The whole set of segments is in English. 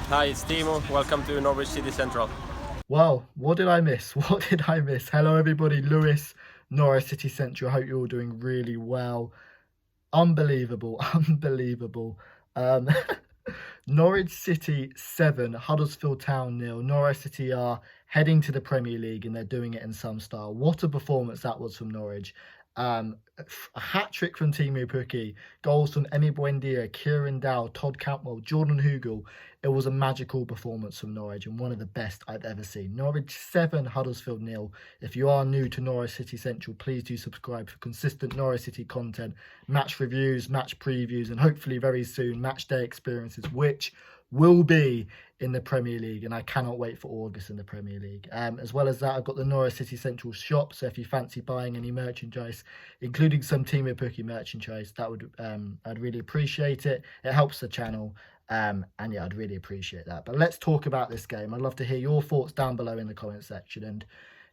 Hi, it's Teemu. Welcome to Norwich City Central. Well, what did I miss? What did I miss? Hello, everybody. Lewis, Norwich City Central. I hope you're all doing really well. Unbelievable, unbelievable. Um, Norwich City 7, Huddersfield Town 0. Norwich City are heading to the Premier League and they're doing it in some style. What a performance that was from Norwich. A hat-trick from Teemu Pukki, goals from Emi Buendia, Kieran Dow, Todd Cantwell, Jordan Hugill. It was a magical performance from Norwich and one of the best I've ever seen. Norwich 7, Huddersfield 0. If you are new to Norwich City Central, please do subscribe for consistent Norwich City content, match reviews, match previews, and hopefully very soon match day experiences, which will be in the Premier League, and I cannot wait for August in the Premier League. As well as that, I've got the Norwich City Central shop, so if you fancy buying any merchandise, including some Teemu Pukki merchandise, that would I'd really appreciate it. It helps the channel, and yeah, I'd really appreciate that. But let's talk about this game. I'd love to hear your thoughts down below in the comment section. And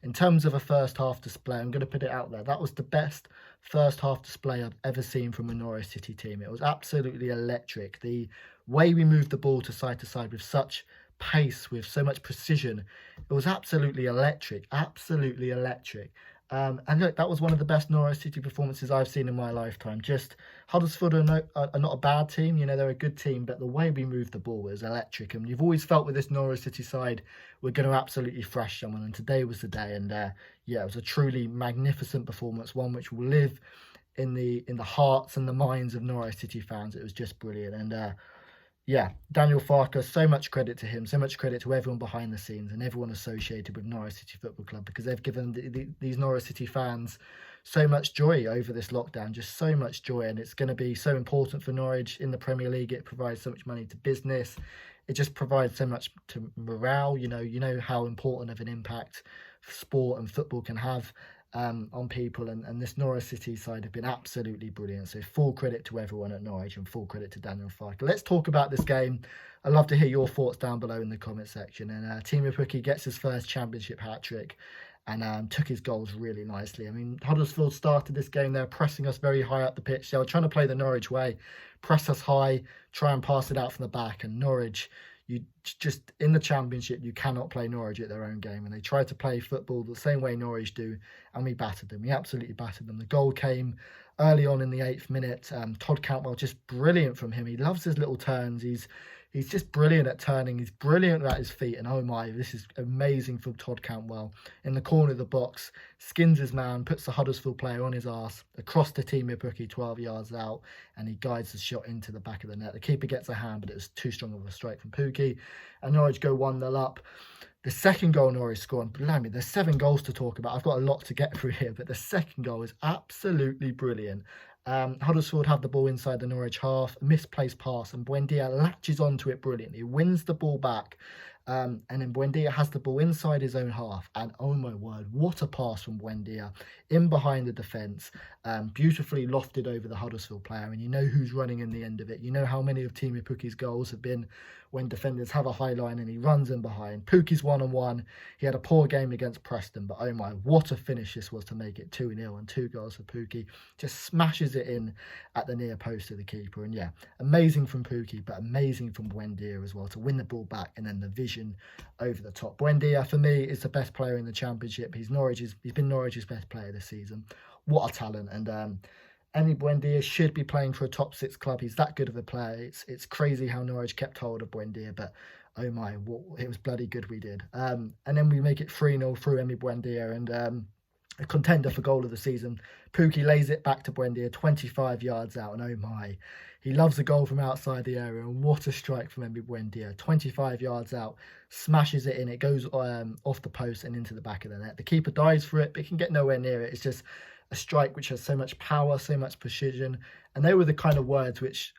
in terms of a first half display, I'm going to put it out there. That was the best first half display I've ever seen from a Norwich City team. It was absolutely electric. The way we moved the ball to side with such pace, with so much precision, it was absolutely electric, absolutely electric. And look, that was one of the best Norwich City performances I've seen in my lifetime. Just Huddersfield are not a bad team, you know, they're a good team, but the way we moved the ball was electric. And you've always felt with this Norwich City side, we're going to absolutely thrash someone. And today was the day. And yeah, it was a truly magnificent performance, one which will live in the hearts and the minds of Norwich City fans. It was just brilliant. And yeah, Daniel Farke, so much credit to him, so much credit to everyone behind the scenes and everyone associated with Norwich City Football Club, because they've given these Norwich City fans so much joy over this lockdown, just so much joy. And it's going to be so important for Norwich in the Premier League. It provides so much money to business. It just provides so much to morale. You know how important of an impact sport and football can have on people, and this Norwich City side have been absolutely brilliant. So full credit to everyone at Norwich and full credit to Daniel Farke. Let's talk about this game. I'd love to hear your thoughts down below in the comment section. And Teemu Pukki gets his first championship hat-trick and took his goals really nicely. I mean, Huddersfield started this game, they're pressing us very high up the pitch. They were trying to play the Norwich way, press us high, try and pass it out from the back. And Norwich, you just, in the Championship, you cannot play Norwich at their own game. And they tried to play football the same way Norwich do, and we battered them. We absolutely battered them. The goal came early on in the 8th minute. Todd Cantwell, just brilliant from him. He loves his little turns. He's just brilliant at turning. He's brilliant at his feet. And oh my, this is amazing from Todd Cantwell. In the corner of the box, skins his man, puts the Huddersfield player on his arse, across to Teemu Pukki, 12 yards out, and he guides the shot into the back of the net. The keeper gets a hand, but it was too strong of a strike from Pukki. And Norwich go 1-0 up. The second goal Norwich scored, blimey, there's 7 goals to talk about. I've got a lot to get through here, but the second goal is absolutely brilliant. Huddersfield have the ball inside the Norwich half, misplaced pass, and Buendia latches onto it brilliantly, wins the ball back, and then Buendia has the ball inside his own half, and oh my word, what a pass from Buendia, in behind the defence, beautifully lofted over the Huddersfield player, and you know who's running in the end of it. You know how many of Teemu Pukki's goals have been when defenders have a high line and he runs in behind. Pukki's 1-on-1, he had a poor game against Preston, but oh my, what a finish this was to make it 2-0, and 2 goals for Pukki. Just smashes it in at the near post of the keeper. And yeah, amazing from Pukki, but amazing from Buendia as well, to win the ball back and then the vision over the top. Buendia, for me, is the best player in the Championship. He's been Norwich's best player this season. What a talent. And Emi Buendia should be playing for a top 6 club. He's that good of a player. It's crazy how Norwich kept hold of Buendia, but oh my, it was bloody good we did. And then we make it 3-0 through Emi Buendia, and a contender for goal of the season. Pukki lays it back to Buendia, 25 yards out, and oh my, he loves a goal from outside the area, and what a strike from Emi Buendia, 25 yards out, smashes it in, it goes off the post and into the back of the net. The keeper dives for it, but he can get nowhere near it. It's just a strike which has so much power, so much precision, and they were the kind of words which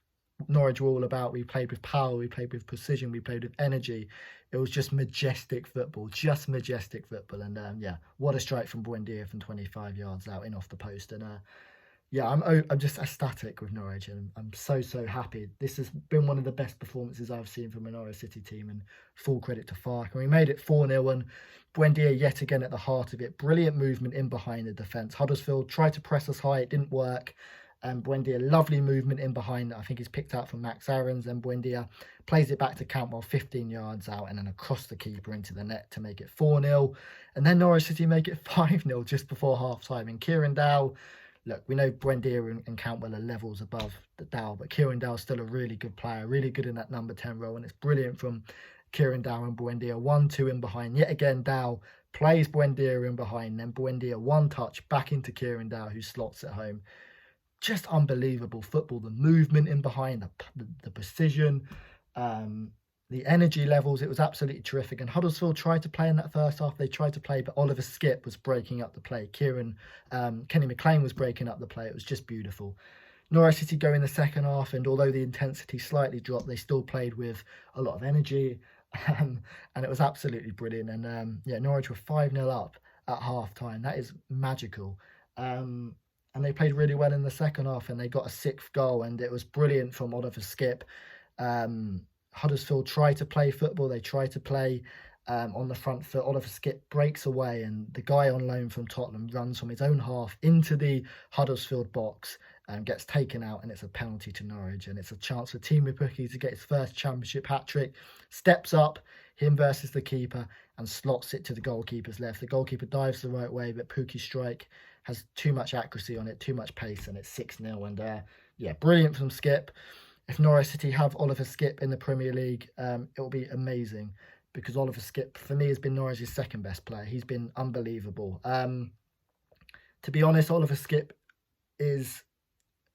Norwich were all about. We played with power, we played with precision, we played with energy. It was just majestic football, and yeah, what a strike from Buendia from 25 yards out in off the post. And yeah, I'm just ecstatic with Norwich, and I'm so happy. This has been one of the best performances I've seen from a Norwich City team, and full credit to Farke. And we made it 4-0, and Buendia yet again at the heart of it. Brilliant movement in behind the defence. Huddersfield tried to press us high, it didn't work. Buendia, lovely movement in behind. I think he's picked out from Max Aarons. And Buendia plays it back to Cantwell 15 yards out and then across the keeper into the net to make it 4-0. And then Norwich City make it 5-0 just before half-time. And Kieran Dow, look, we know Buendia and Cantwell are levels above the Dow, but Kieran Dow's still a really good player, really good in that number 10 role. And it's brilliant from Kieran Dow and Buendia. 1-2 in behind. Yet again, Dow plays Buendia in behind. Then Buendia one touch back into Kieran Dow, who slots it home. Just unbelievable football. The movement in behind, the precision, the energy levels. It was absolutely terrific. And Huddersfield tried to play in that first half. They tried to play, but Oliver Skipp was breaking up the play. Kenny McLean was breaking up the play. It was just beautiful. Norwich City go in the second half, and although the intensity slightly dropped, they still played with a lot of energy, and it was absolutely brilliant. And Norwich were 5-0 up at half time. That is magical. And they played really well in the second half, and they got a 6th goal, and it was brilliant from Oliver Skipp. Huddersfield tried to play football. They tried to play on the front foot. Oliver Skipp breaks away, and the guy on loan from Tottenham runs from his own half into the Huddersfield box and gets taken out, and it's a penalty to Norwich. And it's a chance for Teemu Pukki to get his first championship hat-trick. Steps up, him versus the keeper, and slots it to the goalkeeper's left. The goalkeeper dives the right way, but Pukki's strike has too much accuracy on it, too much pace, and it's 6-0. And brilliant from Skipp. If Norwich City have Oliver Skipp in the Premier League, it will be amazing, because Oliver Skipp, for me, has been Norwich's second best player. He's been unbelievable. To be honest, Oliver Skipp is,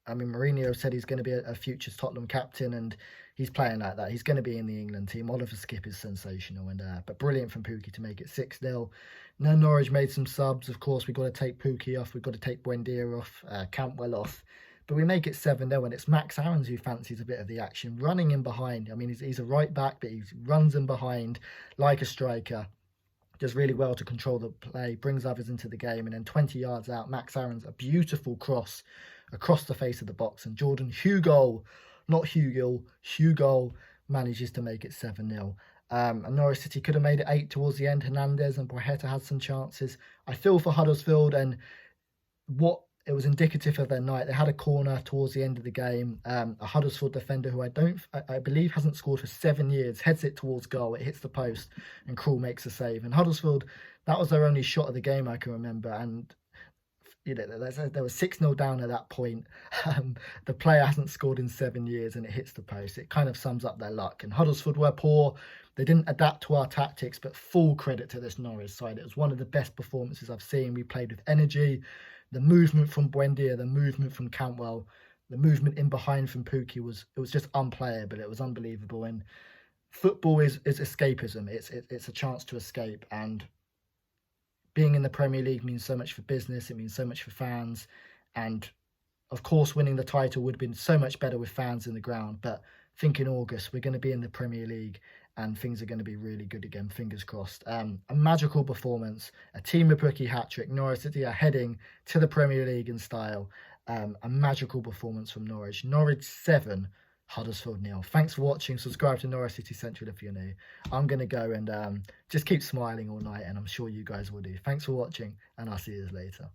Mourinho said he's going to be a future Tottenham captain, and he's playing like that. He's going to be in the England team. Oliver Skipp is sensational, but brilliant from Pukki to make it 6-0. Now Norwich made some subs. Of course, we've got to take Pukki off. We've got to take Buendia off, Cantwell off. But we make it 7-0, and it's Max Aarons who fancies a bit of the action, running in behind. He's a right back, but he runs in behind like a striker. Does really well to control the play, brings others into the game, and then 20 yards out, Max Aarons, a beautiful cross across the face of the box, and Jordan Hugo manages to make it 7-0. And Norwich City could have made it 8 towards the end. Hernandez and Boyetta had some chances. I feel for Huddersfield, and it was indicative of their night. They had a corner towards the end of the game. A Huddersfield defender who I believe hasn't scored for 7 years heads it towards goal. It hits the post, and Krul makes a save. And Huddersfield, that was their only shot of the game I can remember. And there was 6-0 down at that point. The player hasn't scored in 7 years, and it hits the post. It kind of sums up their luck. And Huddersfield were poor. They didn't adapt to our tactics, but full credit to this Norwich side. It was one of the best performances I've seen. We played with energy. The movement from Buendia, the movement from Cantwell, the movement in behind from Pukki was just unplayable. It was unbelievable. And football is escapism. It's a chance to escape. And being in the Premier League means so much for business. It means so much for fans. And of course, winning the title would have been so much better with fans in the ground. But I think in August, we're going to be in the Premier League, and things are going to be really good again, fingers crossed. A magical performance, a Teemu Pukki hat-trick. Norwich City are heading to the Premier League in style. A magical performance from Norwich. Norwich 7, Huddersfield 0. Thanks for watching. Subscribe to Norwich City Central if you're new. I'm going to go and just keep smiling all night, and I'm sure you guys will do. Thanks for watching, and I'll see you later.